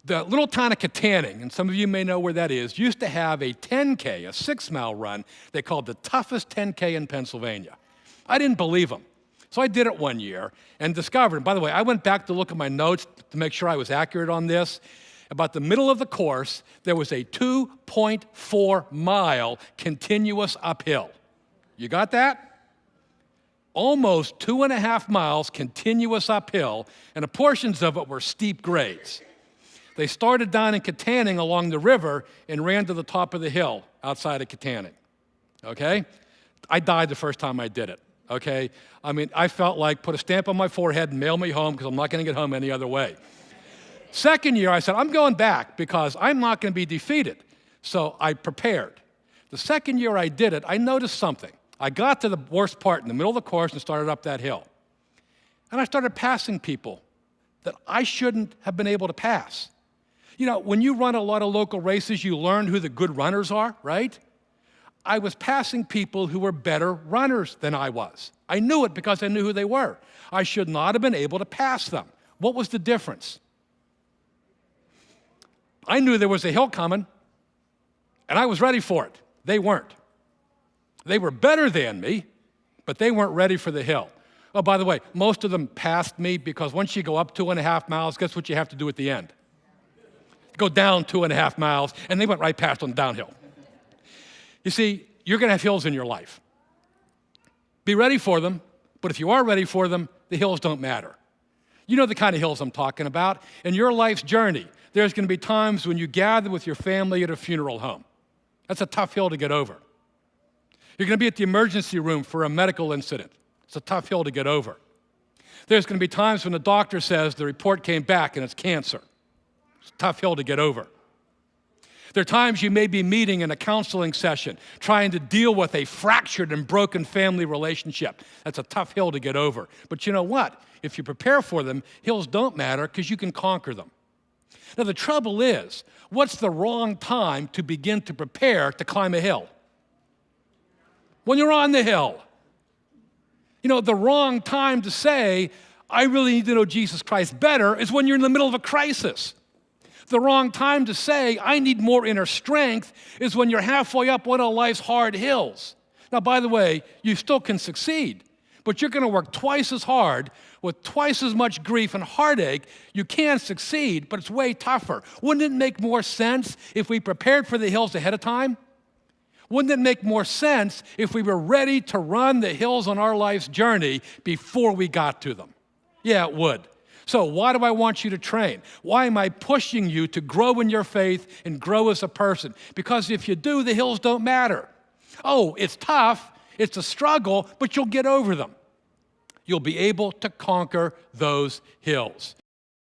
The little town of Katanning, and some of you may know where that is, used to have a 10K, a 6-mile run they called the toughest 10K in Pennsylvania. I didn't believe them. So I did it one year and discovered, and by the way, I went back to look at my notes to make sure I was accurate on this. About the middle of the course, there was a 2.4-mile continuous uphill. You got that? Almost 2.5 miles continuous uphill, and the portions of it were steep grades. They started down in Katanning along the river and ran to the top of the hill outside of Katanning, okay? I died the first time I did it, okay? I mean, I felt like put a stamp on my forehead and mail me home because I'm not going to get home any other way. Second year, I said, I'm going back because I'm not going to be defeated. So I prepared. The second year I did it, I noticed something. I got to the worst part in the middle of the course and started up that hill. And I started passing people that I shouldn't have been able to pass. You know, when you run a lot of local races, you learn who the good runners are, right? I was passing people who were better runners than I was. I knew it because I knew who they were. I should not have been able to pass them. What was the difference? I knew there was a hill coming, and I was ready for it. They weren't. They were better than me, but they weren't ready for the hill. Oh, by the way, most of them passed me because once you go up 2.5 miles, guess what you have to do at the end? Go down 2.5 miles, and they went right past on the downhill. You see, you're going to have hills in your life. Be ready for them, but if you are ready for them, the hills don't matter. You know the kind of hills I'm talking about. In your life's journey, there's going to be times when you gather with your family at a funeral home. That's a tough hill to get over. You're going to be at the emergency room for a medical incident. It's a tough hill to get over. There's going to be times when the doctor says the report came back and it's cancer. It's a tough hill to get over. There are times you may be meeting in a counseling session, trying to deal with a fractured and broken family relationship. That's a tough hill to get over. But you know what? If you prepare for them, hills don't matter because you can conquer them. Now the trouble is, what's the wrong time to begin to prepare to climb a hill? When you're on the hill. You know, the wrong time to say, I really need to know Jesus Christ better is when you're in the middle of a crisis. The wrong time to say, I need more inner strength, is when you're halfway up one of life's hard hills. Now, by the way, you still can succeed, but you're going to work twice as hard with twice as much grief and heartache. You can succeed, but it's way tougher. Wouldn't it make more sense if we prepared for the hills ahead of time? Wouldn't it make more sense if we were ready to run the hills on our life's journey before we got to them? Yeah, it would. So why do I want you to train? Why am I pushing you to grow in your faith and grow as a person? Because if you do, the hills don't matter. Oh, it's tough, it's a struggle, but you'll get over them. You'll be able to conquer those hills.